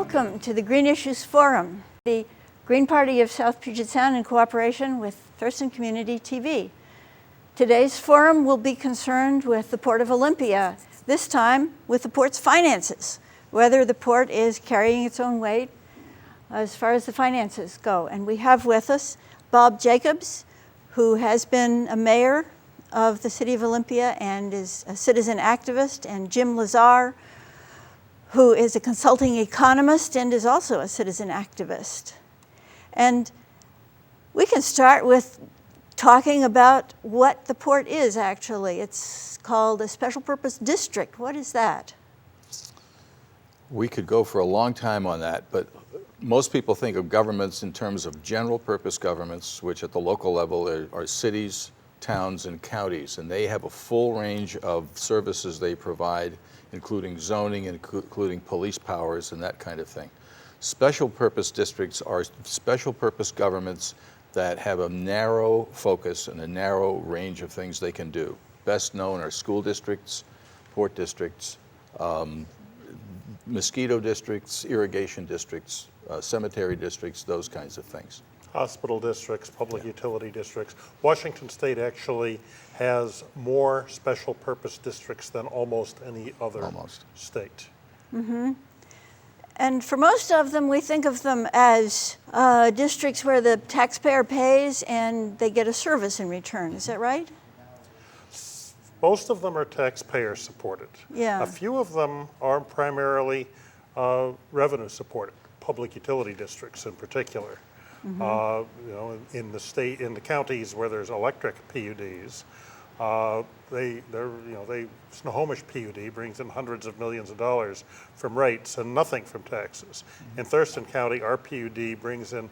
Welcome to the Green Issues Forum, the Green Party of South Puget Sound in cooperation with Thurston Community TV. Today's forum will be concerned with the Port of Olympia, this time with the port's finances, whether the port is carrying its own weight as far as the finances go. And we have with us Bob Jacobs, who has been a mayor of the city of Olympia and is a citizen activist, and Jim Lazar, who is a consulting economist and is also a citizen activist. And we can start with talking about what the port is actually. It's called a special purpose district. What is that? We could go for a long time on that, but most people think of governments in terms of general purpose governments, which at the local level are cities, towns, and counties, and they have a full range of services they provide, including zoning, including police powers and that kind of thing. Special purpose districts are special purpose governments that have a narrow focus and a narrow range of things they can do. Best known are school districts, port districts, mosquito districts, irrigation districts, cemetery districts, those kinds of things. Hospital districts, public utility districts. Washington State actually has more special purpose districts than almost any other state. Mm-hmm. And for most of them, we think of them as districts where the taxpayer pays and they get a service in return. Is that right? Most of them are taxpayer supported. Yeah. A few of them are primarily revenue supported, public utility districts in particular. Mm-hmm. In the counties where there's electric PUDs, Snohomish PUD brings in hundreds of millions of dollars from rates and nothing from taxes. Mm-hmm. In Thurston County, our PUD brings in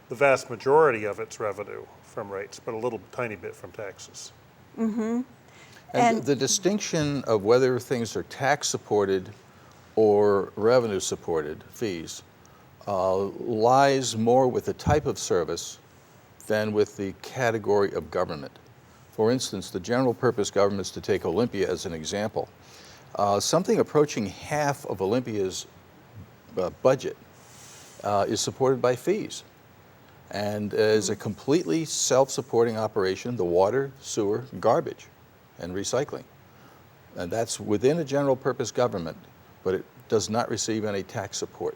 the vast majority of its revenue from rates, but a little tiny bit from taxes. Mm-hmm. And the distinction of whether things are tax supported or revenue supported, fees, lies more with the type of service than with the category of government. For instance, the general purpose governments, to take Olympia as an example, something approaching half of Olympia's budget is supported by fees and is a completely self-supporting operation, the water, sewer, garbage, and recycling. And that's within a general purpose government, but it does not receive any tax support.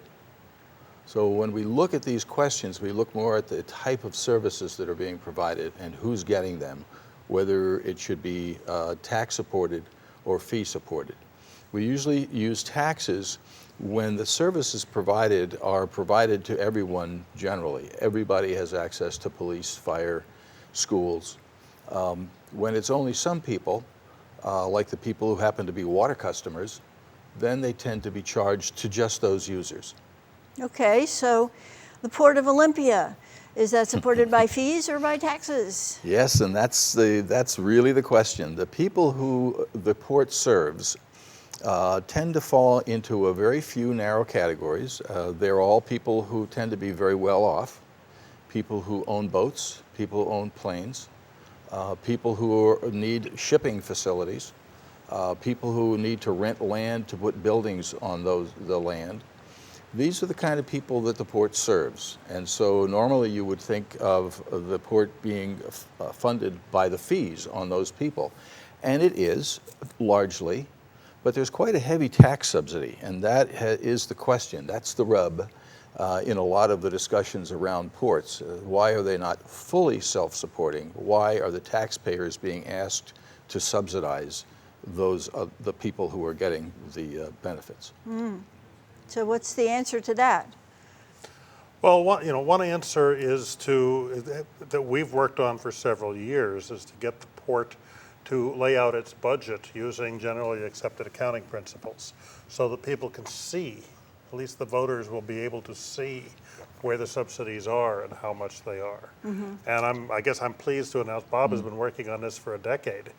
So when we look at these questions, we look more at the type of services that are being provided and who's getting them, whether it should be tax supported or fee supported. We usually use taxes when the services provided are provided to everyone generally. Everybody has access to police, fire, schools. When it's only some people, like the people who happen to be water customers, then they tend to be charged to just those users. Okay, so the Port of Olympia, is that supported by fees or by taxes? Yes, and that's really the question. The people who the port serves tend to fall into a very few narrow categories. They're all people who tend to be very well off, people who own boats, people who own planes, people who need shipping facilities, people who need to rent land to put buildings on the land. These are the kind of people that the port serves. And so normally you would think of the port being funded by the fees on those people. And it is, largely, but there's quite a heavy tax subsidy, and that is the question. That's the rub in a lot of the discussions around ports. Why are they not fully self-supporting? Why are the taxpayers being asked to subsidize those the people who are getting the benefits? Mm. So what's the answer to that? Well, one answer is that we've worked on for several years is to get the port to lay out its budget using generally accepted accounting principles so that people can see, at least the voters will be able to see where the subsidies are and how much they are. Mm-hmm. And I guess I'm pleased to announce Bob has been working on this for a decade.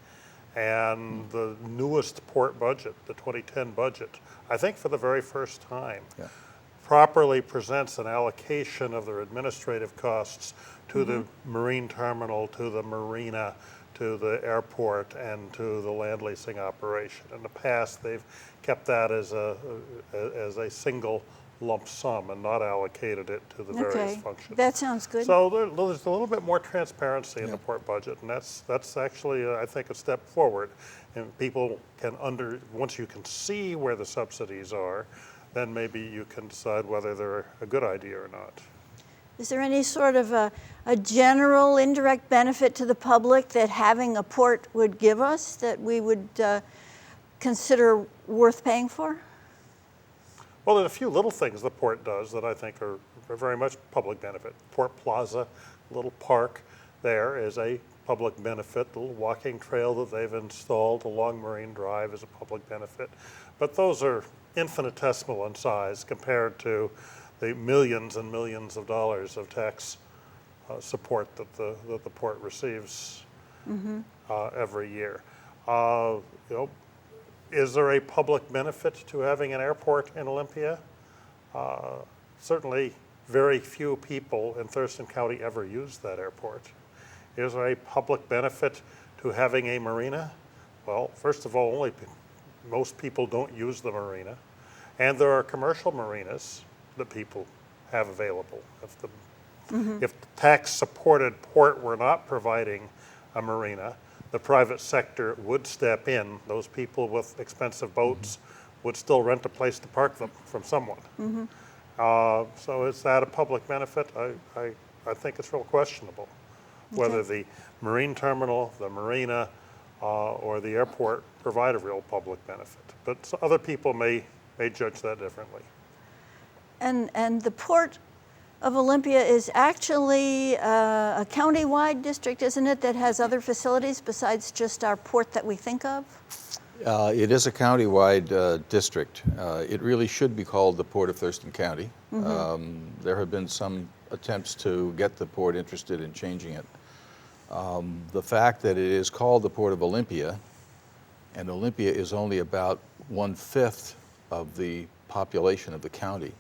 And the newest port budget, the 2010 budget, I think for the very first time, properly presents an allocation of their administrative costs to the marine terminal, to the marina, to the airport, and to the land leasing operation. In the past, they've kept that as a single lump sum and not allocated it to the various Okay, functions. that sounds good. So there's a little bit more transparency in the port budget, and that's actually, I think, a step forward. And people can once you can see where the subsidies are, then maybe you can decide whether they're a good idea or not. Is there any sort of a general indirect benefit to the public that having a port would give us that we would consider worth paying for? Well, there's a few little things the port does that I think are very much public benefit. Port Plaza, little park there, is a public benefit. The little walking trail that they've installed along Marine Drive is a public benefit. But those are infinitesimal in size compared to the millions and millions of dollars of tax support that the port receives every year. You know, is there a public benefit to having an airport in Olympia? Certainly very few people in Thurston County ever use that airport. Is there a public benefit to having a marina? Well, first of all, most people don't use the marina. And there are commercial marinas that people have available. If the tax-supported port were not providing a marina, the private sector would step in. Those people with expensive boats would still rent a place to park them from someone. So is that a public benefit? I think it's real questionable whether the marine terminal, the marina, or the airport provide a real public benefit. But other people may judge that differently. And the Port of Olympia is actually a county-wide district, isn't it, that has other facilities besides just our port that we think of? It is a county-wide district. It really should be called the Port of Thurston County. There have been some attempts to get the port interested in changing it. The fact that it is called the Port of Olympia, and Olympia is only about 1/5 of the population of the county,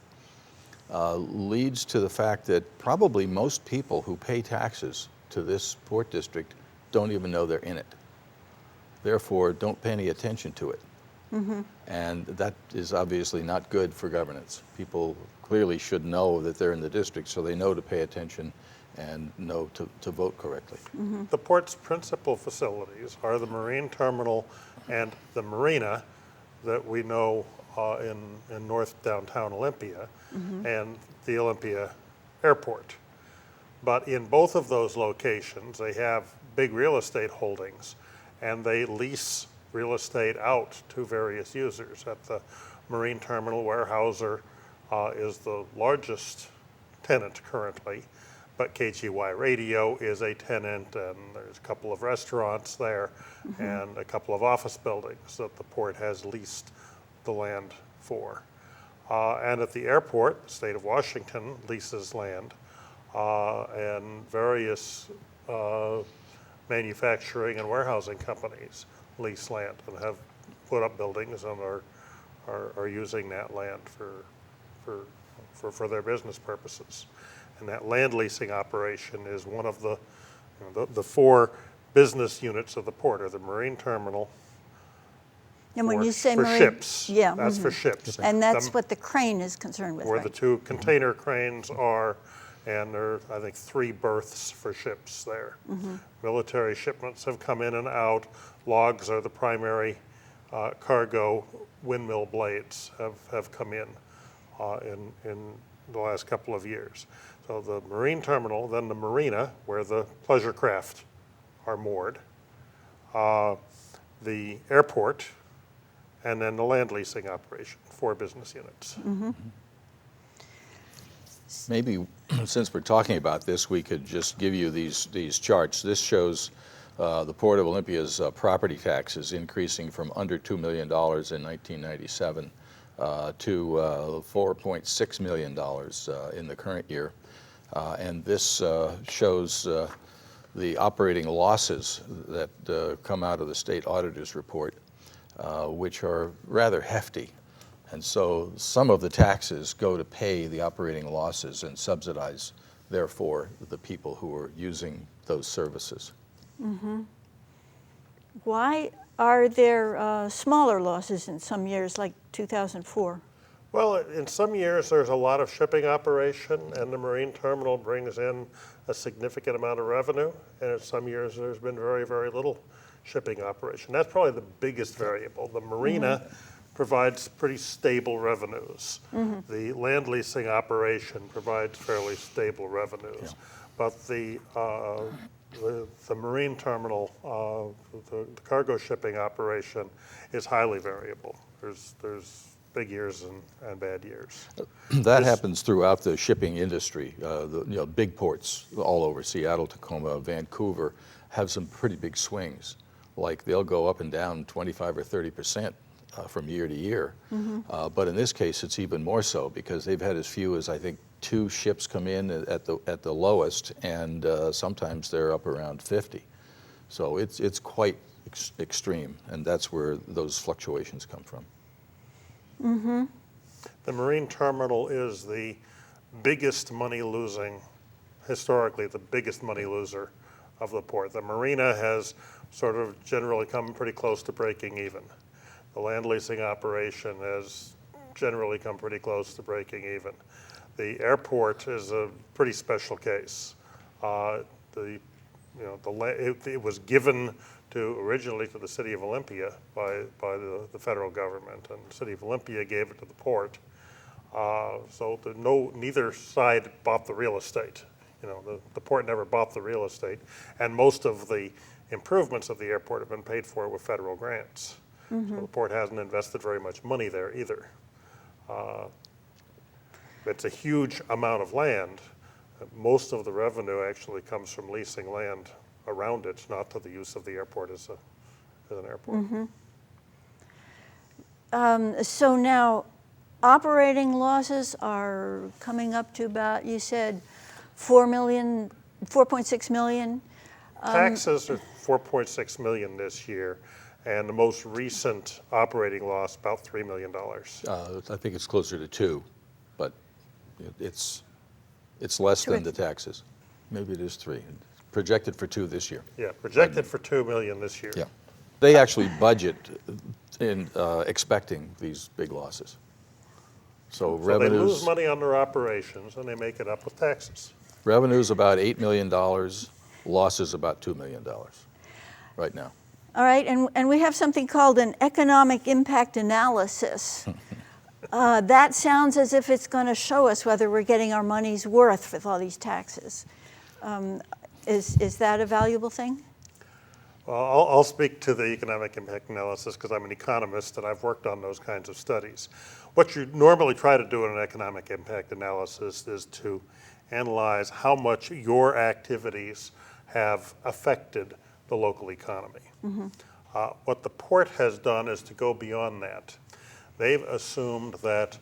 leads to the fact that probably most people who pay taxes to this port district don't even know they're in it. Therefore, don't pay any attention to it. And that is obviously not good for governance. People clearly should know that they're in the district so they know to pay attention and know to vote correctly. The port's principal facilities are the marine terminal and the marina that we know in North Downtown Olympia, and the Olympia Airport. But in both of those locations, they have big real estate holdings, and they lease real estate out to various users. At the marine terminal, Weyerhaeuser is the largest tenant currently, but KGY Radio is a tenant, and there's a couple of restaurants there and a couple of office buildings that the port has leased the land for. And at the airport, the state of Washington leases land, and various manufacturing and warehousing companies lease land and have put up buildings and are using that land for their business purposes. And that land leasing operation is one of the four business units of the port, or the marine terminal. And when you say for marine, ships, yeah, that's for ships. and that's what the crane is concerned with, Where right? the two container cranes are, and there are, I think, 3 berths for ships there. Military shipments have come in and out. Logs are the primary cargo. Windmill blades have come in the last couple of years. So the marine terminal, then the marina, where the pleasure craft are moored, the airport, and then the land leasing operation, 4 business units. Maybe since we're talking about this, we could just give you these charts. This shows the Port of Olympia's property taxes increasing from under $2 million in 1997 to $4.6 million in the current year. And this shows the operating losses that come out of the state auditor's report, which are rather hefty. And so some of the taxes go to pay the operating losses and subsidize, therefore, the people who are using those services. Why are there smaller losses in some years, like 2004? Well, in some years, there's a lot of shipping operation, and the marine terminal brings in a significant amount of revenue. And in some years, there's been very, very little shipping operation. That's probably the biggest variable. The marina provides pretty stable revenues. The land leasing operation provides fairly stable revenues. But the marine terminal, the cargo shipping operation is highly variable. There's big years and bad years. That happens throughout the shipping industry. Big ports all over, Seattle, Tacoma, Vancouver, have some pretty big swings. Like they'll go up and down 25 or 30% from year to year. But in this case, it's even more so because they've had as few as, I think, 2 ships come in at the lowest, and sometimes they're up around 50. So it's quite extreme, and that's where those fluctuations come from. The marine terminal is the biggest historically the biggest money loser of the port. The marina has sort of generally come pretty close to breaking even. The land leasing operation has generally come pretty close to breaking even. The airport is a pretty special case. It was given originally to the city of Olympia by the federal government, and the city of Olympia gave it to the port. So neither side bought the real estate. The port never bought the real estate, and most of the improvements of the airport have been paid for with federal grants. So the port hasn't invested very much money there either. It's a huge amount of land. Most of the revenue actually comes from leasing land around it, not to the use of the airport as an airport. So now operating losses are coming up to about, you said, 4.6 million. Taxes are 4.6 million this year, and the most recent operating loss about $3 million. I think it's closer to 2, but it's less than the taxes. Maybe it is 3. Projected for 2 this year. Yeah, projected for $2 million this year. Yeah, they actually budget in expecting these big losses. So revenues. They lose money on their operations, and they make it up with taxes. Revenues about $8 million, losses about $2 million right now. All right, and we have something called an economic impact analysis. That sounds as if it's going to show us whether we're getting our money's worth with all these taxes. Is that a valuable thing? Well, I'll speak to the economic impact analysis because I'm an economist and I've worked on those kinds of studies. What you normally try to do in an economic impact analysis is to analyze how much your activities have affected the local economy. What the port has done is to go beyond that. They've assumed that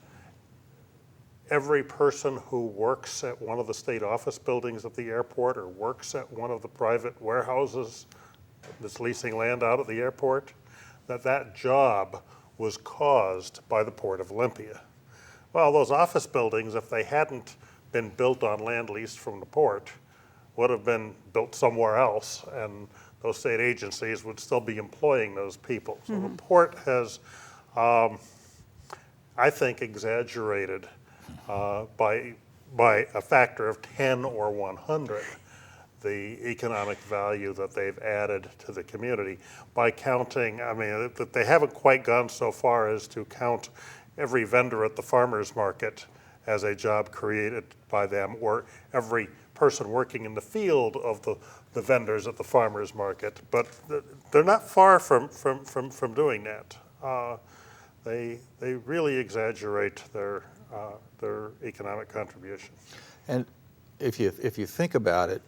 every person who works at one of the state office buildings at the airport or works at one of the private warehouses that's leasing land out at the airport, that job was caused by the Port of Olympia. Well, those office buildings, if they hadn't been built on land leased from the port, would have been built somewhere else, and those state agencies would still be employing those people. So the port has, I think, exaggerated by a factor of 10 or 100 the economic value that they've added to the community by counting. I mean, they haven't quite gone so far as to count every vendor at the farmer's market as a job created by them, or every person working in the field of the vendors at the farmer's market. But they're not far from doing that. They really exaggerate their economic contribution. And if you think about it,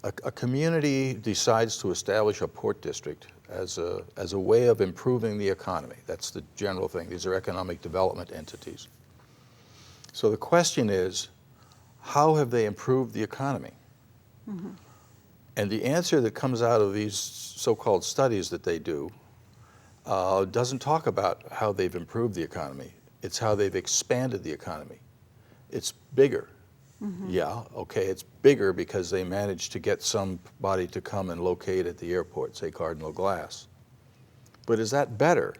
a community decides to establish a port district as a way of improving the economy. That's the general thing. These are economic development entities. So the question is, how have they improved the economy? And the answer that comes out of these so-called studies that they do doesn't talk about how they've improved the economy. It's how they've expanded the economy. It's bigger. Yeah, okay, it's bigger because they managed to get somebody to come and locate at the airport, say Cardinal Glass. But is that better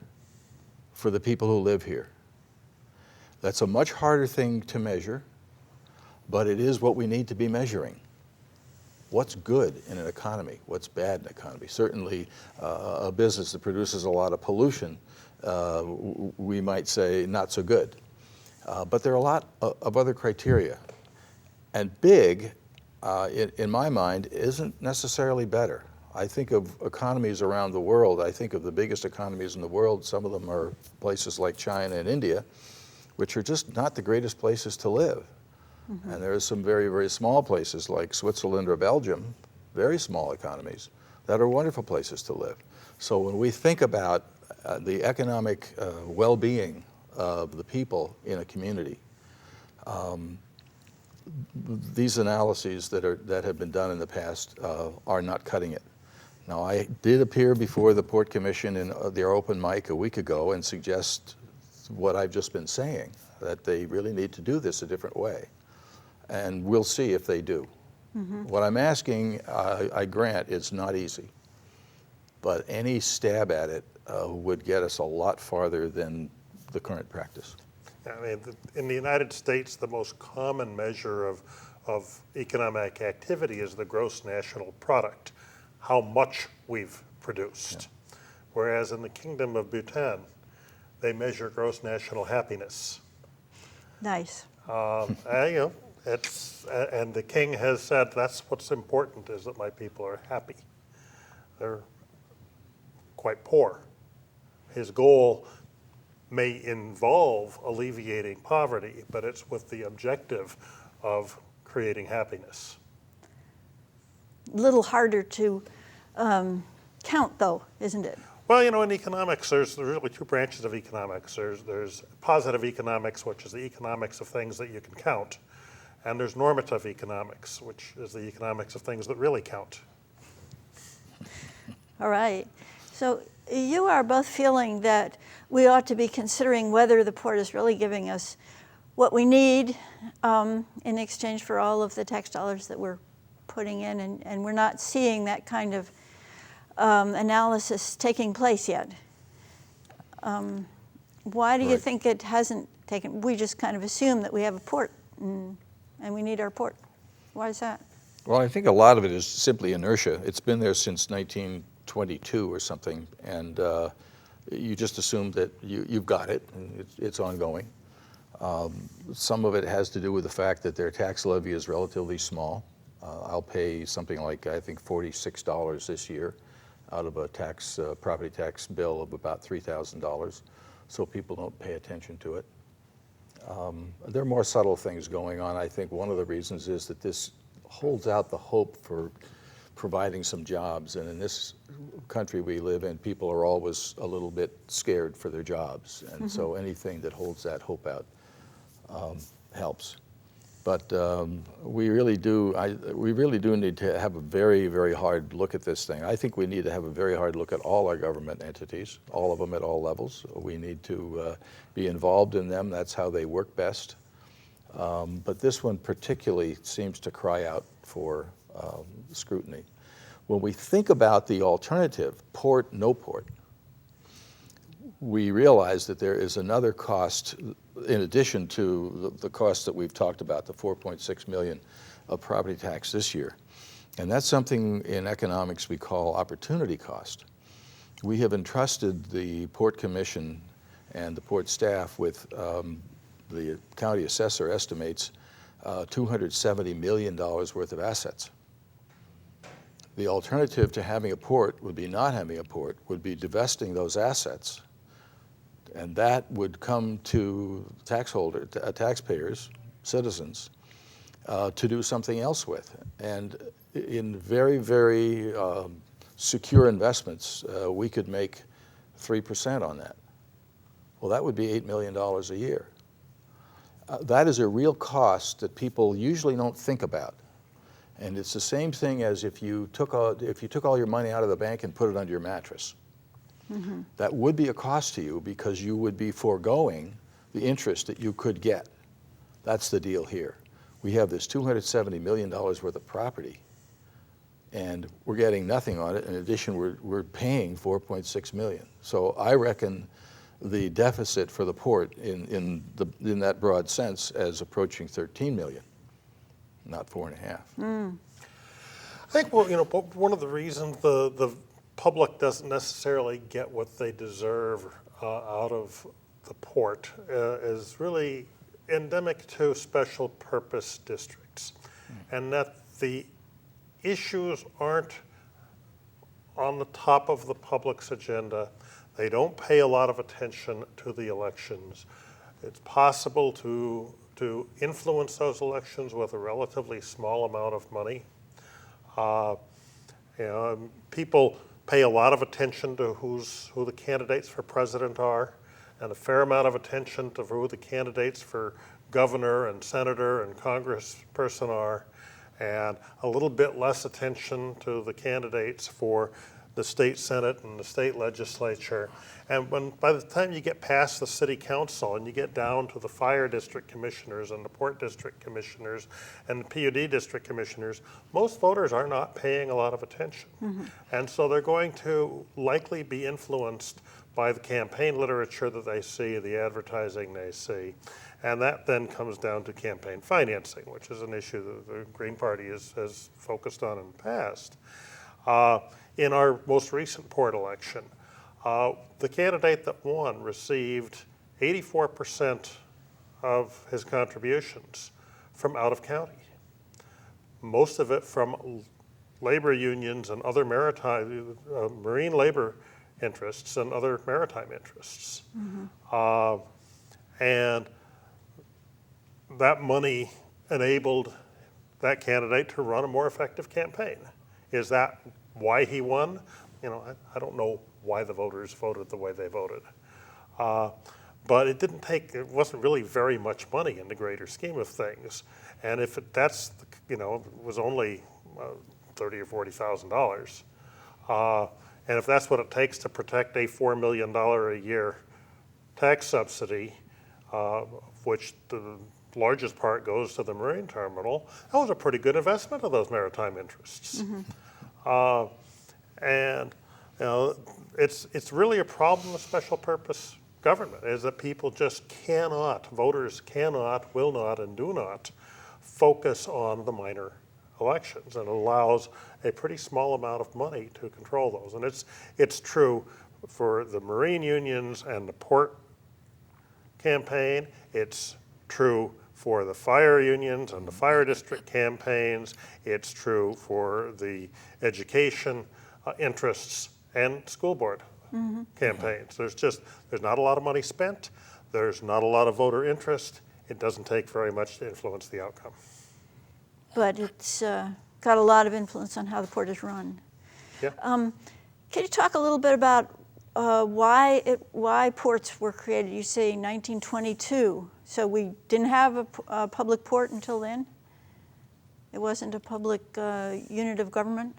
for the people who live here? That's a much harder thing to measure, but it is what we need to be measuring. What's good in an economy? What's bad in an economy? Certainly, a business that produces a lot of pollution, we might say not so good. But there are a lot of other criteria. And big, in my mind, isn't necessarily better. I think of economies around the world. I think of the biggest economies in the world. Some of them are places like China and India, which are just not the greatest places to live. Mm-hmm. And there are some very, very small places like Switzerland or Belgium, very small economies, that are wonderful places to live. So when we think about the economic well-being of the people in a community, these analyses that have been done in the past are not cutting it. Now, I did appear before the Port Commission in their open mic a week ago and suggest what I've just been saying, that they really need to do this a different way. And we'll see if they do. Mm-hmm. What I'm asking, I grant, it's not easy. But any stab at it would get us a lot farther than the current practice. I mean, in the United States, the most common measure of economic activity is the gross national product, how much we've produced. Yeah. Whereas in the Kingdom of Bhutan, they measure gross national happiness. Nice. And the king has said that's what's important, is that my people are happy. They're quite poor. His goal may involve alleviating poverty, but it's with the objective of creating happiness. A little harder to count, though, isn't it? Well, in economics, there's really two branches of economics. There's positive economics, which is the economics of things that you can count, and there's normative economics, which is the economics of things that really count. All right. So you are both feeling that we ought to be considering whether the port is really giving us what we need in exchange for all of the tax dollars that we're putting in, and we're not seeing that kind of analysis taking place yet. Why do you think it hasn't taken? We just kind of assume that we have a port and we need our port. Why is that? Well, I think a lot of it is simply inertia. It's been there since 1922 or something, and you just assume that you've got it, and it's ongoing. Some of it has to do with the fact that their tax levy is relatively small. I'll pay something like, I think, $46 this year out of a property tax bill of about $3,000, so people don't pay attention to it. There are more subtle things going on. I think one of the reasons is that this holds out the hope for providing some jobs, and in this country we live in, people are always a little bit scared for their jobs, and so anything that holds that hope out helps. But we really do need to have a very, very hard look at this thing. I think we need to have a very hard look at all our government entities, all of them at all levels. We need to be involved in them. That's how they work best. But this one particularly seems to cry out for scrutiny. When we think about the alternative, port, no port, we realize that there is another cost in addition to the cost that we've talked about, the $4.6 million of property tax this year. And that's something in economics we call opportunity cost. We have entrusted the Port Commission and the port staff with the county assessor estimates $270 million worth of assets. The alternative to having a port would be not having a port, would be divesting those assets. And that would come to taxpayers, citizens, to do something else with. And in very, very secure investments, we could make 3% on that. Well, that would be $8 million a year. That is a real cost that people usually don't think about. And it's the same thing as if you took all your money out of the bank and put it under your mattress. Mm-hmm. That would be a cost to you because you would be foregoing the interest that you could get. That's the deal here. We have this $270 million worth of property, and we're getting nothing on it. In addition, we're paying $4.6 million. So I reckon the deficit for the port in that broad sense as approaching 13 million, not 4.5. I think, well, one of the reasons the public doesn't necessarily get what they deserve out of the port is really endemic to special purpose districts, and that the issues aren't on the top of the public's agenda. They don't pay a lot of attention to the elections. It's possible to influence those elections with a relatively small amount of money. People pay a lot of attention to who the candidates for president are, and a fair amount of attention to who the candidates for governor and senator and congressperson are, and a little bit less attention to the candidates for the state senate and the state legislature. And by the time you get past the city council and you get down to the fire district commissioners and the port district commissioners and the PUD district commissioners, most voters are not paying a lot of attention. And so they're going to likely be influenced by the campaign literature that they see, the advertising they see. And that then comes down to campaign financing, which is an issue that the Green Party has focused on in the past. In our most recent port election, the candidate that won received 84% of his contributions from out of county, most of it from labor unions and other maritime, marine labor interests and other maritime interests. And that money enabled that candidate to run a more effective campaign. Is that why he won? I don't know why the voters voted the way they voted. But it wasn't really very much money in the greater scheme of things. And if it was only $30,000 or $40,000, and if that's what it takes to protect a $4 million a year tax subsidy, which the largest part goes to the marine terminal, that was a pretty good investment of those maritime interests. And it's really a problem with special purpose government, is that people just voters cannot, will not, and do not focus on the minor elections, and it allows a pretty small amount of money to control those. And it's true for the marine unions and the port campaign. It's true for the fire unions and the fire district campaigns. It's true for the education interests and school board campaigns. There's not a lot of money spent. There's not a lot of voter interest. It doesn't take very much to influence the outcome. But it's got a lot of influence on how the port is run. Yeah. Can you talk a little bit about why ports were created? You say 1922, so we didn't have a public port until then? It wasn't a public unit of government?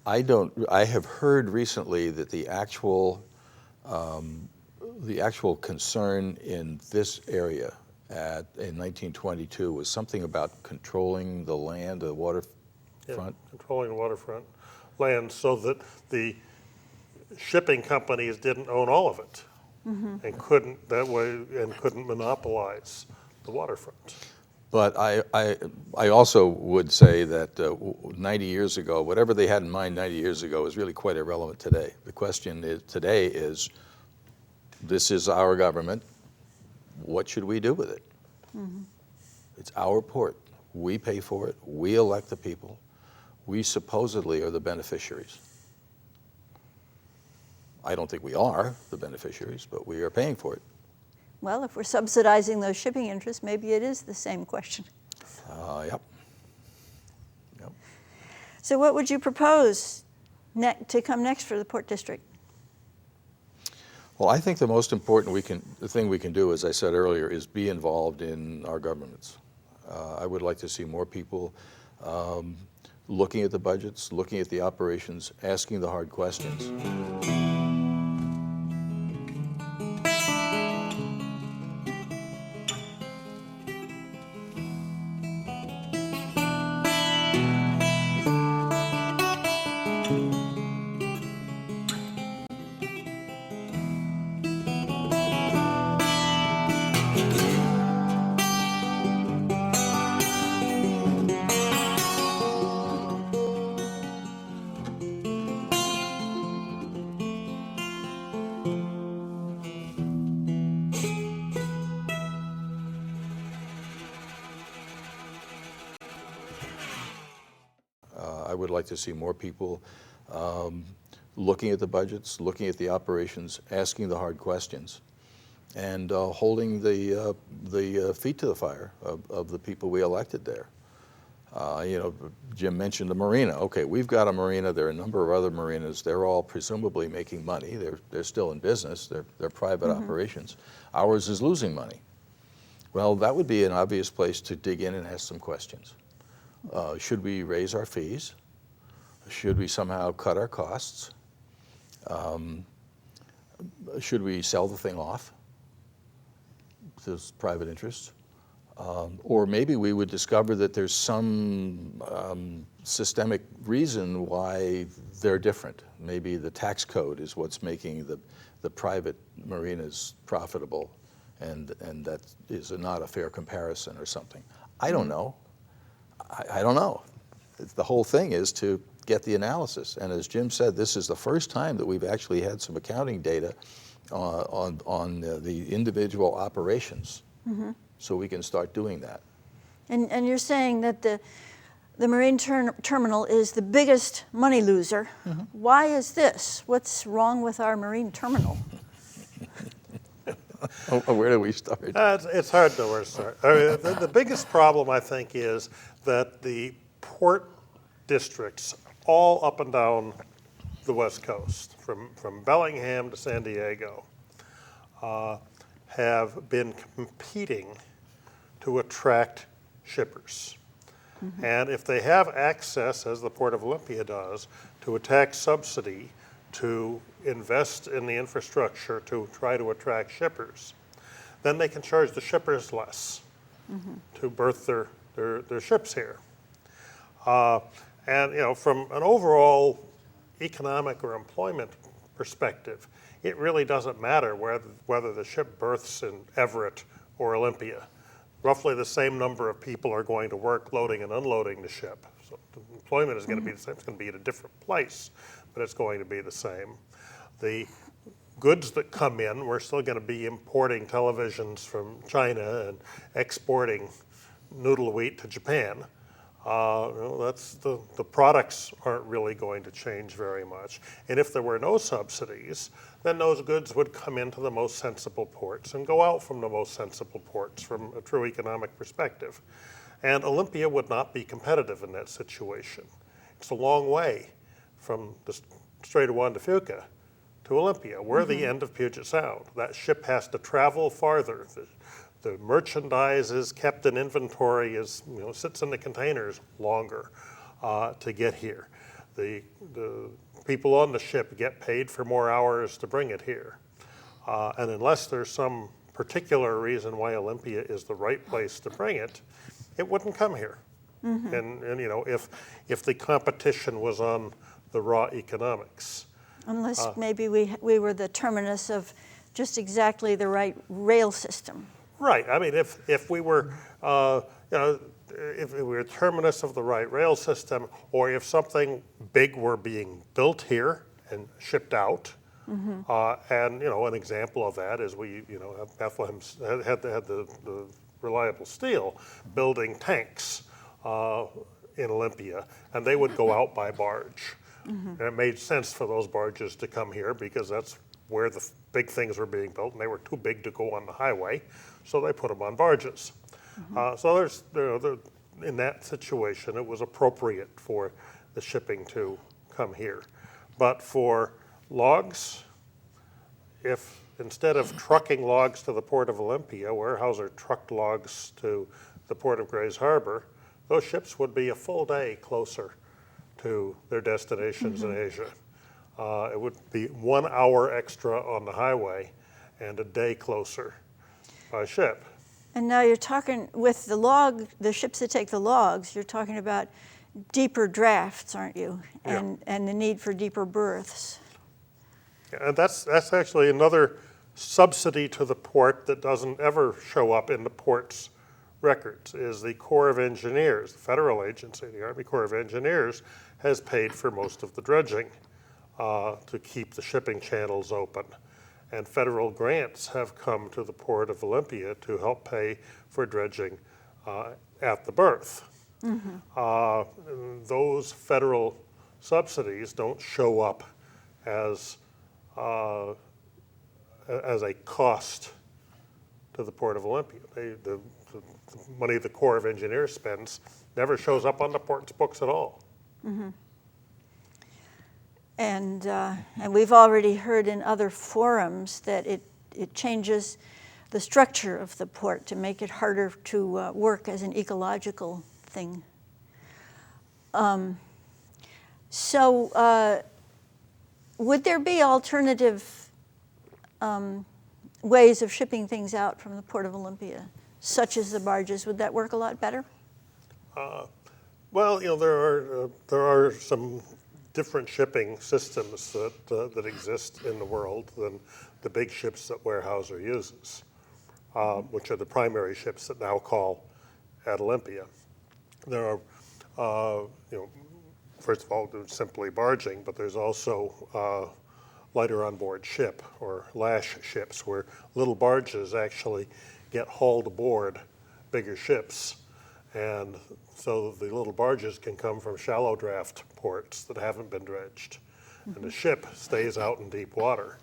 I have heard recently that the actual concern in this area in 1922 was something about controlling the land, the waterfront. Yeah, controlling the waterfront land so that the shipping companies didn't own all of it and couldn't monopolize the waterfront. But I also would say that 90 years ago, whatever they had in mind 90 years ago is really quite irrelevant today. The question today is, this is our government. What should we do with it? It's our port. We pay for it. We elect the people. We supposedly are the beneficiaries. I don't think we are the beneficiaries, but we are paying for it. Well, if we're subsidizing those shipping interests, maybe it is the same question. Yep. So what would you propose to come next for the Port District? Well, I think the most important thing we can do, as I said earlier, is be involved in our governments. I would like to see more people looking at the budgets, looking at the operations, asking the hard questions. I would like to see more people looking at the budgets, looking at the operations, asking the hard questions, and holding the feet to the fire of the people we elected there. You know, Jim mentioned the marina. Okay, we've got a marina. There are a number of other marinas. They're all presumably making money. They're still in business. They're private operations. Ours is losing money. Well, that would be an obvious place to dig in and ask some questions. Should we raise our fees? Should we somehow cut our costs? Should we sell the thing off to private interests? Or maybe we would discover that there's some systemic reason why they're different. Maybe the tax code is what's making the private marinas profitable, and that is not a fair comparison or something. I don't know. I don't know. The whole thing is to get the analysis. And as Jim said, this is the first time that we've actually had some accounting data on the individual operations. So we can start doing that. And you're saying that the marine terminal is the biggest money loser. Why is this? What's wrong with our marine terminal? Where do we start? It's hard to where to start. I mean, the biggest problem, I think, is that the port districts all up and down the West Coast, from Bellingham to San Diego, have been competing to attract shippers. And if they have access, as the Port of Olympia does, to a tax subsidy to invest in the infrastructure to try to attract shippers, then they can charge the shippers less to berth their ships here. And you know, from an overall economic or employment perspective, it really doesn't matter whether the ship berths in Everett or Olympia. Roughly the same number of people are going to work loading and unloading the ship. So the employment is going to be the same. It's going to be at a different place, but it's going to be the same. The goods that come in, we're still going to be importing televisions from China and exporting noodle wheat to Japan. That's the products aren't really going to change very much. And if there were no subsidies, then those goods would come into the most sensible ports and go out from the most sensible ports from a true economic perspective. And Olympia would not be competitive in that situation. It's a long way from the Strait of Juan de Fuca to Olympia. We're the end of Puget Sound. That ship has to travel farther. The merchandise is kept in inventory, sits in the containers longer to get here. The people on the ship get paid for more hours to bring it here. And unless there's some particular reason why Olympia is the right place to bring it, it wouldn't come here. And you know, if the competition was on the raw economics. Unless maybe we were the terminus of just exactly the right rail system. Right. I mean, if we were, if we were terminus of the right rail system, or if something big were being built here and shipped out, and an example of that is Bethlehem had the reliable steel building tanks in Olympia, and they would go out by barge. And it made sense for those barges to come here because that's where the big things were being built, and they were too big to go on the highway, so they put them on barges. So in that situation, it was appropriate for the shipping to come here. But for logs, if instead of trucking logs to the Port of Olympia, Weyerhaeuser trucked logs to the Port of Grays Harbor, those ships would be a full day closer to their destinations in Asia. It would be 1 hour extra on the highway and a day closer by ship. And now you're talking with the ships that take the logs, you're talking about deeper drafts, aren't you? And the need for deeper berths. And that's actually another subsidy to the port that doesn't ever show up in the port's records, is the Corps of Engineers, the federal agency, the Army Corps of Engineers, has paid for most of the dredging to keep the shipping channels open. And federal grants have come to the Port of Olympia to help pay for dredging at the berth. Those federal subsidies don't show up as a cost to the Port of Olympia. The money the Corps of Engineers spends never shows up on the port's books at all. And we've already heard in other forums that it changes the structure of the port to make it harder to work as an ecological thing. So would there be alternative ways of shipping things out from the Port of Olympia, such as the barges? Would that work a lot better? Well, there are some different shipping systems that exist in the world than the big ships that Weyerhaeuser uses, which are the primary ships that now call at Olympia. There are, first of all, there's simply barging, but there's also lighter on board ship or lash ships, where little barges actually get hauled aboard bigger ships. And so the little barges can come from shallow draft ports that haven't been dredged. And the ship stays out in deep water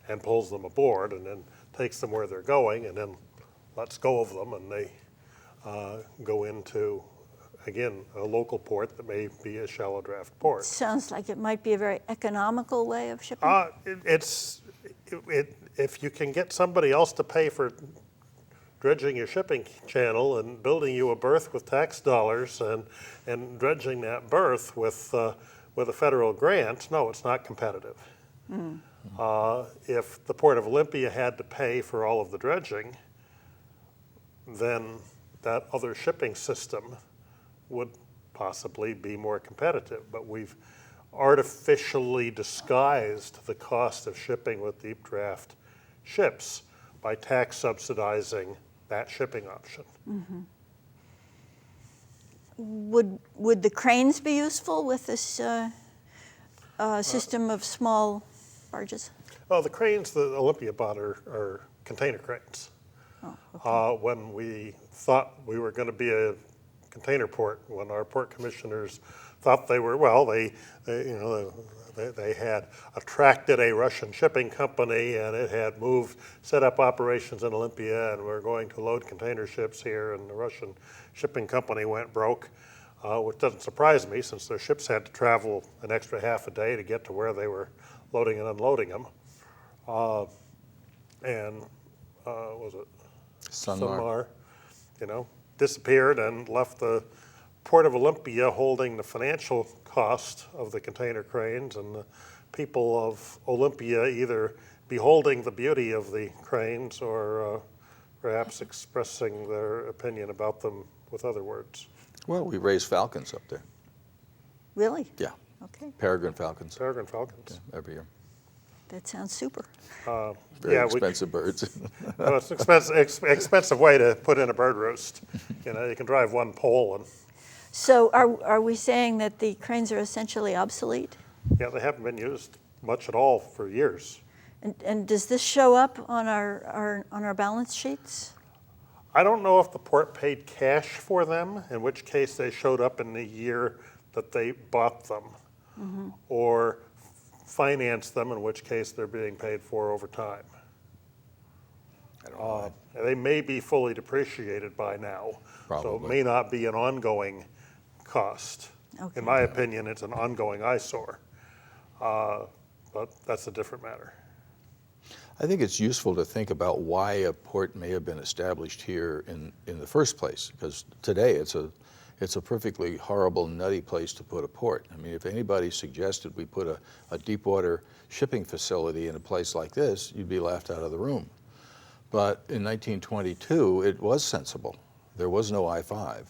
and pulls them aboard and then takes them where they're going and then lets go of them, and they go into, again, a local port that may be a shallow draft port. Sounds like it might be a very economical way of shipping. If you can get somebody else to pay for dredging your shipping channel and building you a berth with tax dollars and dredging that berth with a federal grant, no, it's not competitive. If the Port of Olympia had to pay for all of the dredging, then that other shipping system would possibly be more competitive. But we've artificially disguised the cost of shipping with deep draft ships by tax subsidizing that shipping option. Would the cranes be useful with this system of small barges? Well, the cranes that Olympia bought are container cranes. When we thought we were going to be a container port, when our port commissioners thought they were, well, they had attracted a Russian shipping company, and it had set up operations in Olympia, and we're going to load container ships here, and the Russian shipping company went broke, which doesn't surprise me, since their ships had to travel an extra half a day to get to where they were loading and unloading them. Was it Sunmar, disappeared and left the Port of Olympia holding the financial cost of the container cranes, and the people of Olympia either beholding the beauty of the cranes or perhaps expressing their opinion about them with other words. Well, we raise falcons up there. Really? Yeah. Okay. Peregrine falcons. Peregrine falcons. Yeah, every year. That sounds super. Very expensive birds. Well, it's an expensive way to put in a bird roost. You can drive one pole and. So are we saying that the cranes are essentially obsolete? Yeah, they haven't been used much at all for years. And does this show up on our balance sheets? I don't know if the port paid cash for them, in which case they showed up in the year that they bought them, or financed them, in which case they're being paid for over time. I don't know. They may be fully depreciated by now, so it Probably. may not be an ongoing cost. Okay. In my opinion, it's an ongoing eyesore, but that's a different matter. I think it's useful to think about why a port may have been established here in the first place, because today it's a perfectly horrible, nutty place to put a port. I mean, if anybody suggested we put a deep water shipping facility in a place like this, you'd be laughed out of the room. But in 1922, it was sensible. There was no I-5.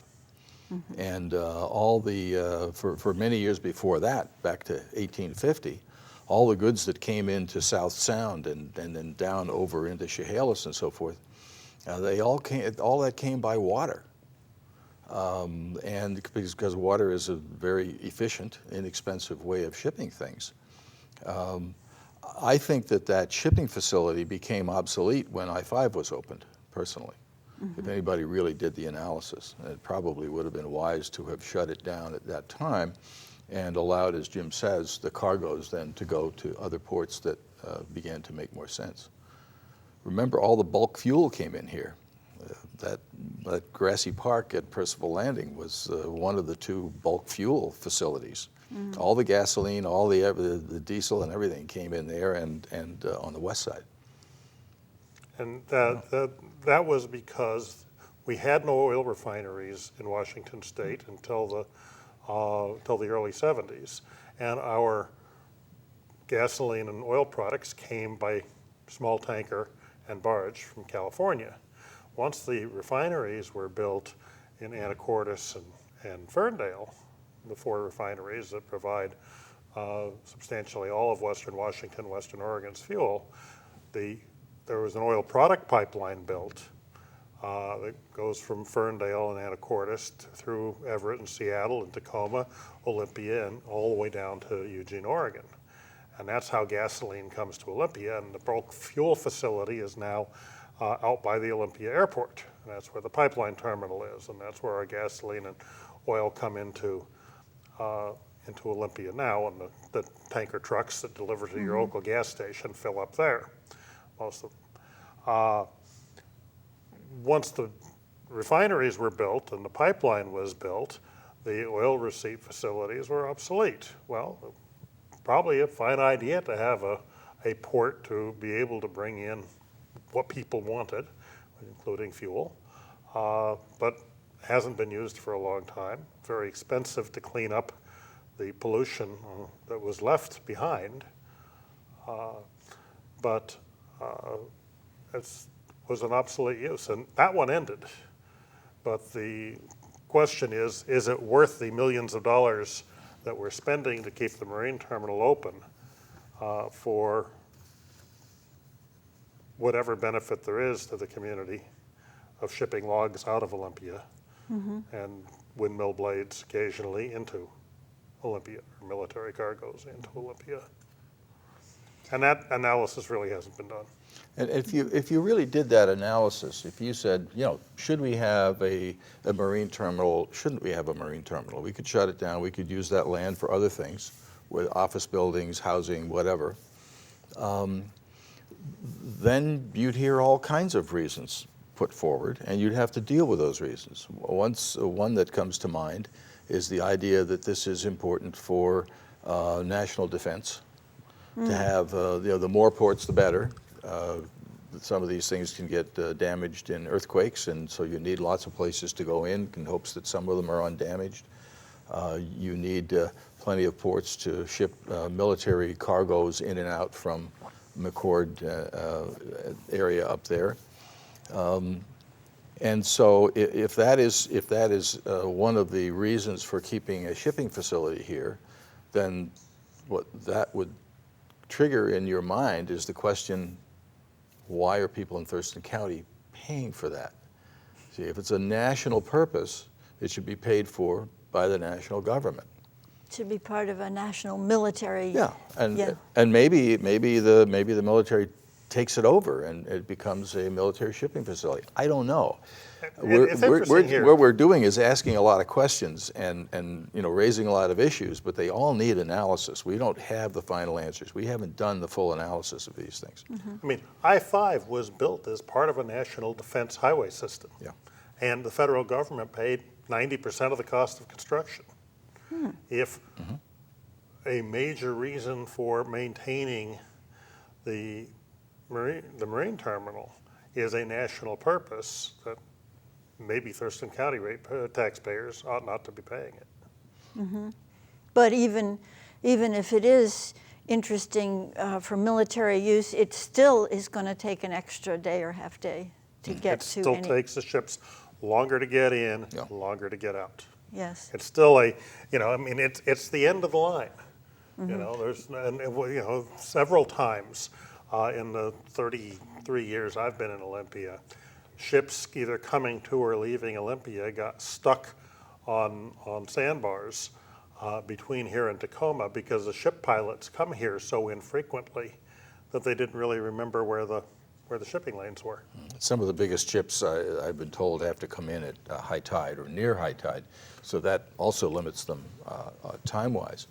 And for many years before that, back to 1850, all the goods that came into South Sound and then down over into Chehalis and so forth, all that came by water. And because water is a very efficient, inexpensive way of shipping things. I think that shipping facility became obsolete when I-5 was opened, personally. if anybody really did the analysis. And it probably would have been wise to have shut it down at that time and allowed, as Jim says, the cargoes then to go to other ports that began to make more sense. Remember, all the bulk fuel came in here. That grassy park at Percival Landing was one of the two bulk fuel facilities. All the gasoline, all the diesel and everything came in there and on the west side. And that was because we had no oil refineries in Washington State until the early 70s. And our gasoline and oil products came by small tanker and barge from California. Once the refineries were built in Anacortes and Ferndale, the 4 refineries that provide substantially all of Western Washington, Western Oregon's fuel, there was an oil product pipeline built that goes from Ferndale and Anacortes through Everett and Seattle and Tacoma, Olympia, and all the way down to Eugene, Oregon. And that's how gasoline comes to Olympia, and the bulk fuel facility is now out by the Olympia airport. And that's where the pipeline terminal is, and that's where our gasoline and oil come into Olympia now, and the tanker trucks that deliver to your local gas station fill up there, most of them. Once the refineries were built and the pipeline was built, the oil receipt facilities were obsolete. Well, probably a fine idea to have a port to be able to bring in what people wanted, including fuel, but hasn't been used for a long time. Very expensive to clean up the pollution that was left behind, but it was an obsolete use, and that one ended. But the question is it worth the millions of dollars that we're spending to keep the marine terminal open for whatever benefit there is to the community of shipping logs out of Olympia and windmill blades occasionally into Olympia, or military cargoes into Olympia? And that analysis really hasn't been done. And if you really did that analysis, if you said, should we have a marine terminal, shouldn't we have a marine terminal? We could shut it down, we could use that land for other things, with office buildings, housing, whatever. Then you'd hear all kinds of reasons put forward, and you'd have to deal with those reasons. One that comes to mind is the idea that this is important for national defense. To have, the more ports, the better. Some of these things can get damaged in earthquakes, and so you need lots of places to go in hopes that some of them are undamaged. You need plenty of ports to ship military cargoes in and out from McCord area up there. And so if that is one of the reasons for keeping a shipping facility here, then what that would trigger in your mind is the question, why are people in Thurston County paying for that? See, if it's a national purpose, it should be paid for by the national government. It should be part of a national military. Yeah, and maybe the military takes it over and it becomes a military shipping facility. I don't know. What we're doing is asking a lot of questions and raising a lot of issues, but they all need analysis. We don't have the final answers. We haven't done the full analysis of these things. I mean, I-5 was built as part of a national defense highway system. Yeah. And the federal government paid 90% of the cost of construction. If a major reason for maintaining the marine terminal is a national purpose, that maybe Thurston County taxpayers ought not to be paying it. But even if it is interesting for military use, it still is going to take an extra day or half day to get to. It still takes the ships longer to get in, longer to get out. Yes. It's still it's the end of the line. There's several times in the 33 years I've been in Olympia, ships either coming to or leaving Olympia got stuck on sandbars between here and Tacoma because the ship pilots come here so infrequently that they didn't really remember where the where the shipping lanes were. Some of the biggest ships, I've been told, have to come in at high tide or near high tide, so that also limits them time-wise.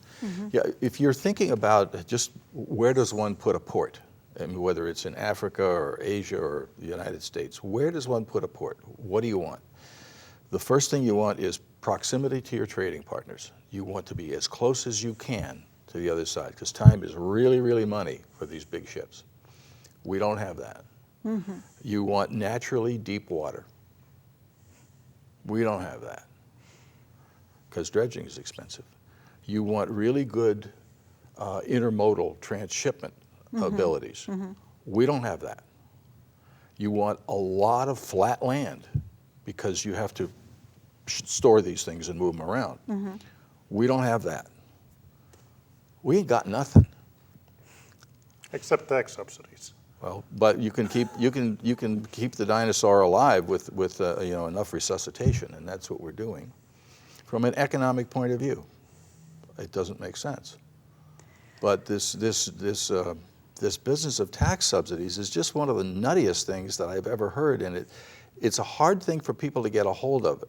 Yeah, if you're thinking about just where does one put a port, I mean, whether it's in Africa or Asia or the United States, where does one put a port? What do you want? The first thing you want is proximity to your trading partners. You want to be as close as you can to the other side, because time is really, really money for these big ships. We don't have that. You want naturally deep water. We don't have that, because dredging is expensive. You want really good intermodal transshipment abilities. We don't have that. You want a lot of flat land, because you have to store these things and move them around. We don't have that. We ain't got nothing. Except tax subsidies. Well, but you can keep the dinosaur alive with you know, enough resuscitation, and that's what we're doing. From an economic point of view, it doesn't make sense. But this business of tax subsidies is just one of the nuttiest things that I've ever heard, and it's a hard thing for people to get a hold of.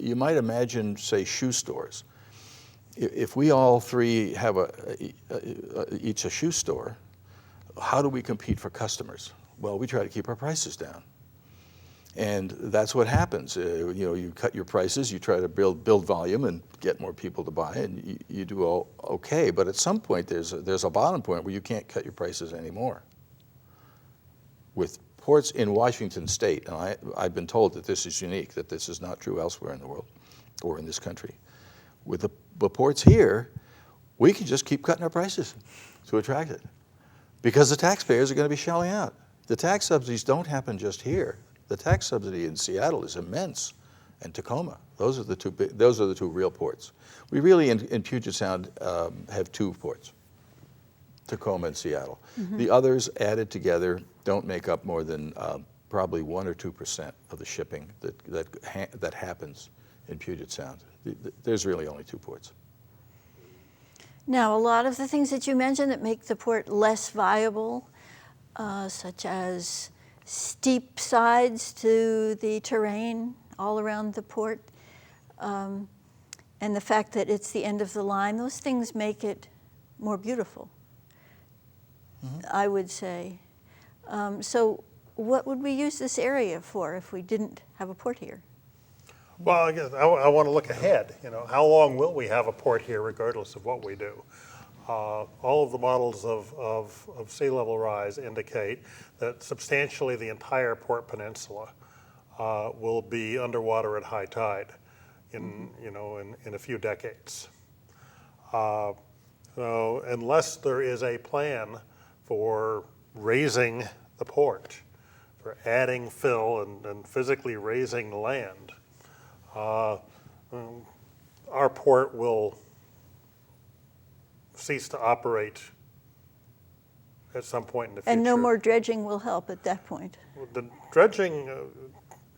You might imagine, say, shoe stores. If we all three have each a shoe store, how do we compete for customers? Well, we try to keep our prices down. And that's what happens. You know, you cut your prices, you try to build volume and get more people to buy, and you do all okay. But at some point, there's a bottom point where you can't cut your prices anymore. With ports in Washington State, and I've been told that this is unique, that this is not true elsewhere in the world or in this country. With the ports here, we can just keep cutting our prices to attract it, because the taxpayers are going to be shelling out. The tax subsidies don't happen just here. The tax subsidy in Seattle is immense, and Tacoma. Those are the two real ports. We really in Puget Sound have two ports, Tacoma and Seattle. The others added don't make up more than probably 1 or 2% of the shipping that happens in Puget Sound. There's really only two ports. Now, a lot of the things that you mentioned that make the port less viable, such as steep sides to the terrain all around the port, and the fact that it's the end of the line, those things make it more beautiful, I would say. So what would we use this area for if we didn't have a port here? Well, I guess I want to look ahead. You know, how long will we have a port here, regardless of what we do? All of the models of sea level rise indicate that substantially the entire Port Peninsula will be underwater at high tide in a few decades. So unless there is a plan for raising the port, for adding fill and physically raising land, our port will cease to operate at some point in the future. And no more dredging will help at that point. The dredging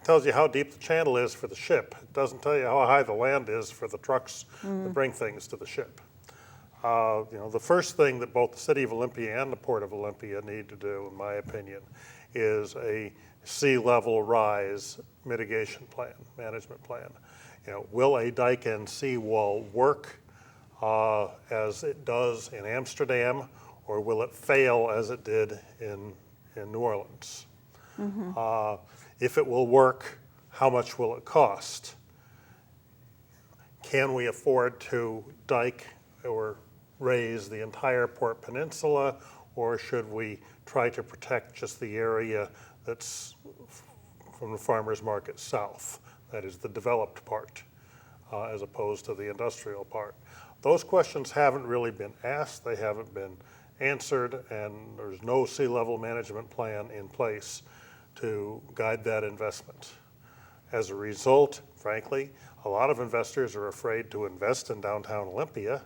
tells you how deep the channel is for the ship. It doesn't tell you how high the land is for the trucks that bring things to the ship. The first thing that both the City of Olympia and the Port of Olympia need to do, in my opinion, is a sea level rise mitigation plan, management plan. Will a dike and seawall work as it does in Amsterdam, or will it fail as it did in New Orleans? If it will work, how much will it cost? Can we afford to dike or raise the entire Port Peninsula, or should we try to protect just the area that's from the farmers market south, that is the developed part, as opposed to the industrial part? Those questions haven't really been asked, they haven't been answered, and there's no sea level management plan in place to guide that investment. As a result, frankly, a lot of investors are afraid to invest in downtown Olympia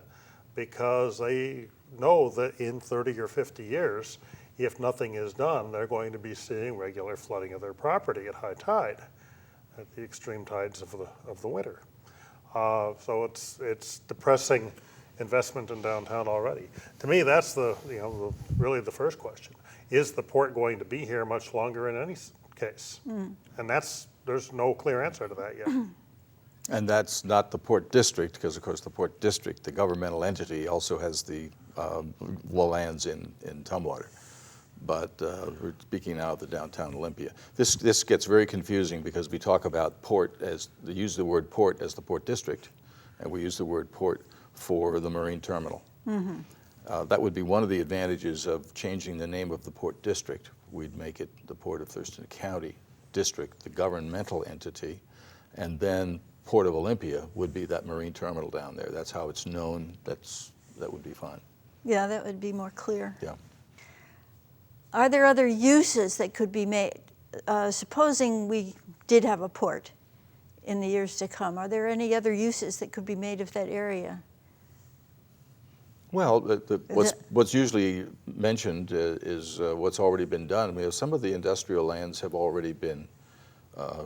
because they know that in 30 or 50 years, if nothing is done, they're going to be seeing regular flooding of their property at high tide, at the extreme tides of the winter. So it's depressing investment in downtown already. To me, that's really the first question. is the port going to be here much longer in any case? And there's no clear answer to that yet. And that's not the Port District, because of course the Port District, the governmental entity, also has the lands in Tumwater. But we're speaking now of the downtown Olympia. This gets very confusing because we talk about port use the word port as the Port District, and we use the word port for the marine terminal. That would be one of the advantages of changing the name of the Port District. We'd make it the Port of Thurston County District, the governmental entity, and then Port of Olympia would be that marine terminal down there. That's how it's known. That would be fine. Yeah, that would be more clear. Yeah. Are there other uses that could be made? Supposing we did have a port in the years to come, are there any other uses that could be made of that area? Well, what's usually mentioned is what's already been done. Some of the industrial lands have already been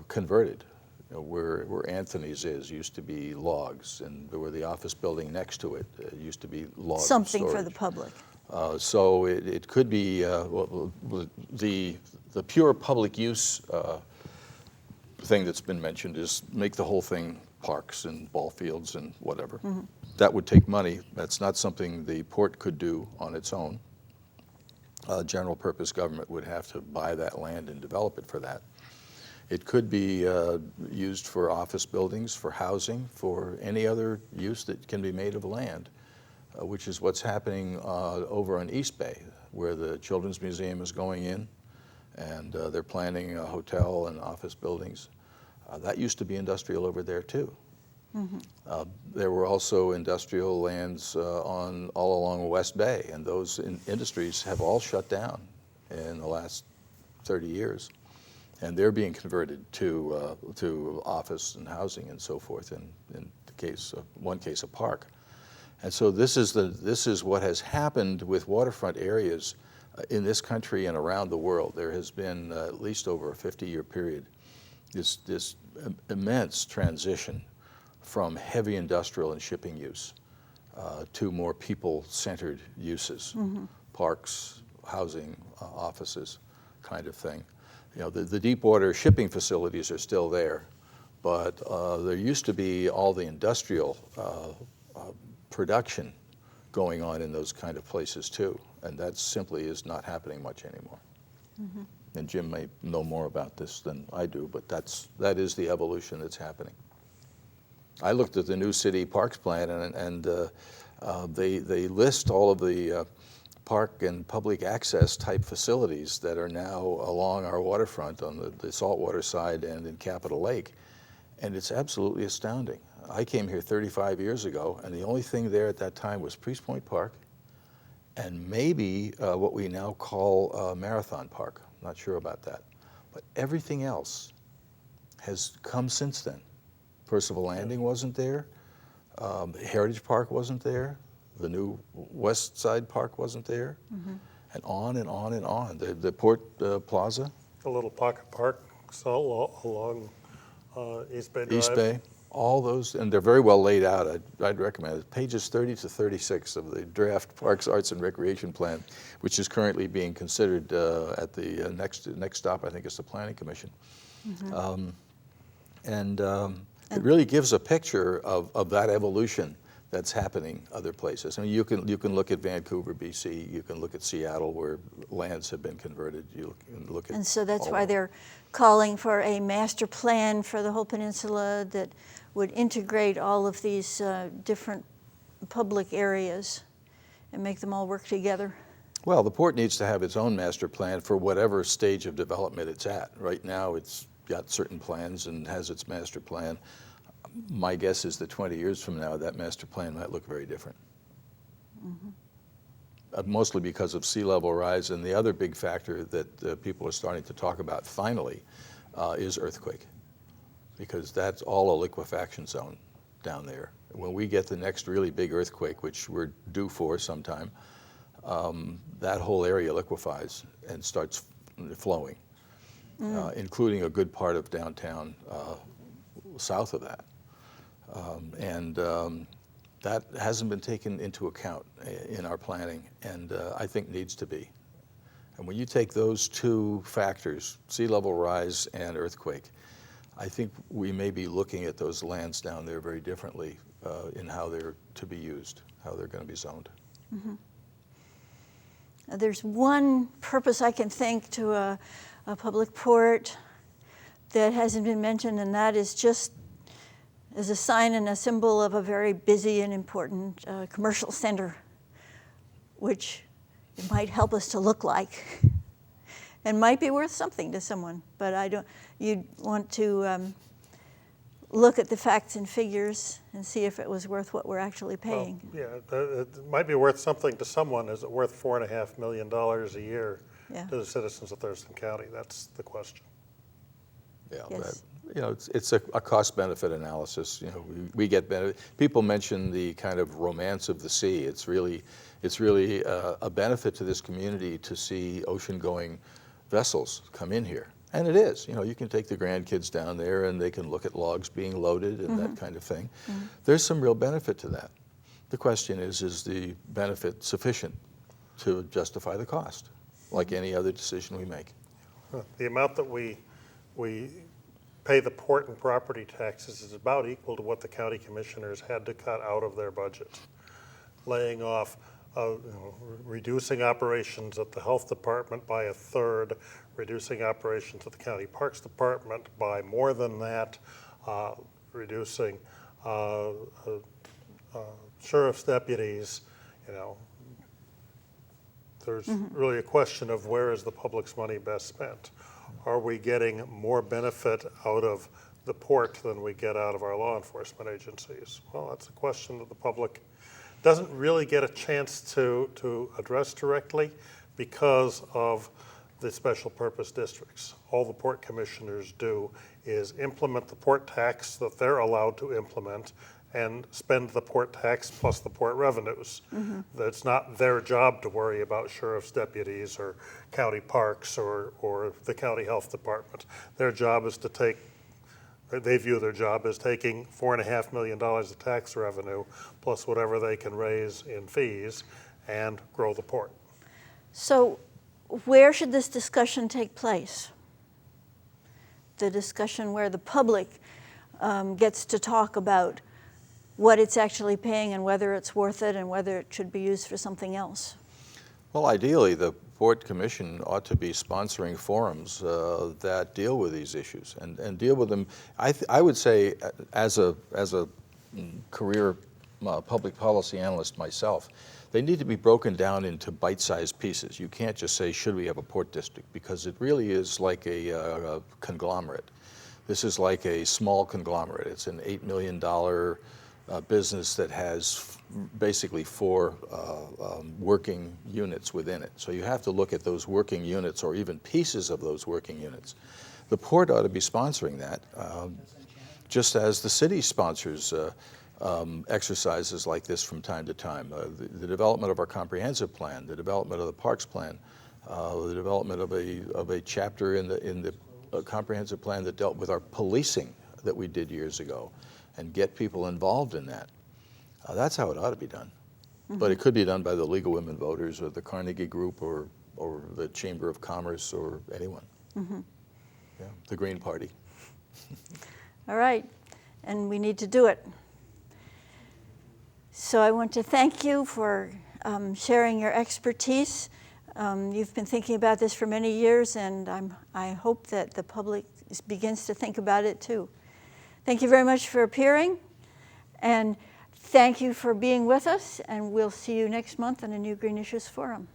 converted. Where Anthony's used to be logs, and where the office building next to it used to be log Something storage. for the public. So it could be the pure public use thing that's been mentioned is make the whole thing parks and ball fields and whatever. That would take money. That's not something the port could do on its own. General purpose government would have to buy that land and develop it for that. It could be used for office buildings, for housing, for any other use that can be made of land, which is what's happening over on East Bay, where the Children's Museum is going in, and they're planning a hotel and office buildings. That used to be industrial over there too. There were also industrial lands all along West Bay, and those industries have all shut down in the last 30 years. And they're being converted to office and housing and so forth. In the case of one case, a park. And so this is what has happened with waterfront areas in this country and around the world. There has been at least over a 50-year period this immense transition from heavy industrial and shipping use to more people-centered uses, parks, housing, offices, kind of thing. The deep water shipping facilities are still there, but there used to be all the industrial production going on in those kind of places too, and that simply is not happening much anymore. And Jim may know more about this than I do, but that is the evolution that's happening. I looked at the new city parks plan, and they list all of the park and public access type facilities that are now along our waterfront on the saltwater side and in Capitol Lake. And it's absolutely astounding. I came here 35 years ago, and the only thing there at that time was Priest Point Park and maybe what we now call Marathon Park. Not sure about that. But everything else has come since then. Percival Landing wasn't there. Heritage Park wasn't there. The new West Side Park wasn't there, and on and on and on. The Port Plaza. The little pocket park along East Bay Drive. East Bay, all those, and they're very well laid out. I'd recommend it. Pages 30 to 36 of the draft Parks, Arts, and Recreation Plan, which is currently being considered at the next stop, I think, is the Planning Commission. It really gives a picture of that evolution that's happening other places. I mean, you can look at Vancouver, BC. You can look at Seattle, where lands have been converted. You can look at. And so that's why they're calling for a master plan for the whole peninsula that would integrate all of these different public areas and make them all work together. Well, the port needs to have its own master plan for whatever stage of development it's at. Right now, it's got certain plans and has its master plan. My guess is that 20 years from now, that master plan might look very different. Mostly because of sea level rise, and the other big factor that people are starting to talk about finally is earthquake, because that's all a liquefaction zone down there. When we get the next really big earthquake, which we're due for sometime, that whole area liquefies and starts flowing, including a good part of downtown south of that. That hasn't been taken into account in our planning, and I think needs to be. And when you take those two factors, sea level rise and earthquake, I think we may be looking at those lands down there very differently in how they're to be used, how they're going to be zoned. There's one purpose I can think to a public port that hasn't been mentioned, and that is just as a sign and a symbol of a very busy and important commercial center, which it might help us to look like and might be worth something to someone. But you'd want to look at the facts and figures and see if it was worth what we're actually paying. Well, yeah, it might be worth something to someone. Is it worth $4.5 million a year to the citizens of Thurston County? That's the question. Yeah, Yes. it's a cost-benefit analysis. We get benefit. People mention the kind of romance of the sea. It's really a benefit to this community to see ocean-going vessels come in here. And it is. You can take the grandkids down there and they can look at logs being loaded and that kind of thing. There's some real benefit to that. The question is the benefit sufficient to justify the cost, like any other decision we make? The amount that we pay the port and property taxes is about equal to what the county commissioners had to cut out of their budget, laying off, reducing operations at the health department by 1/3, reducing operations at the county parks department by more than that, reducing sheriff's deputies. There's really a question of where is the public's money best spent. Are we getting more benefit out of the port than we get out of our law enforcement agencies? Well, that's a question that the public doesn't really get a chance to address directly because of the special purpose districts. All the port commissioners do is implement the port tax that they're allowed to implement and spend the port tax plus the port revenues. It's not their job to worry about sheriff's deputies or county parks or the county health department. Their job is they view their job as taking $4.5 million of tax revenue plus whatever they can raise in fees and grow the port. So where should this discussion take place? The discussion where the public gets to talk about what it's actually paying and whether it's worth it and whether it should be used for something else. Well, ideally, the Port Commission ought to be sponsoring forums that deal with these issues and deal with them. I would say, as a career public policy analyst myself, they need to be broken down into bite-sized pieces. You can't just say, should we have a port district? Because it really is like a conglomerate. This is like a small conglomerate. It's an $8 million business that has basically 4 working units within it. So you have to look at those working units or even pieces of those working units. The port ought to be sponsoring that, just as the city sponsors exercises like this from time to time. The development of our comprehensive plan, the development of the parks plan, the development of a chapter in the comprehensive plan that dealt with our policing that we did years ago, and get people involved in that. That's how it ought to be done. But it could be done by the League of Women Voters or the Carnegie Group or the Chamber of Commerce or anyone. Yeah, the Green Party. All right, and we need to do it. So I want to thank you for sharing your expertise. You've been thinking about this for many years, and I hope that the public begins to think about it too. Thank you very much for appearing, and thank you for being with us, and we'll see you next month on a new Green Issues Forum.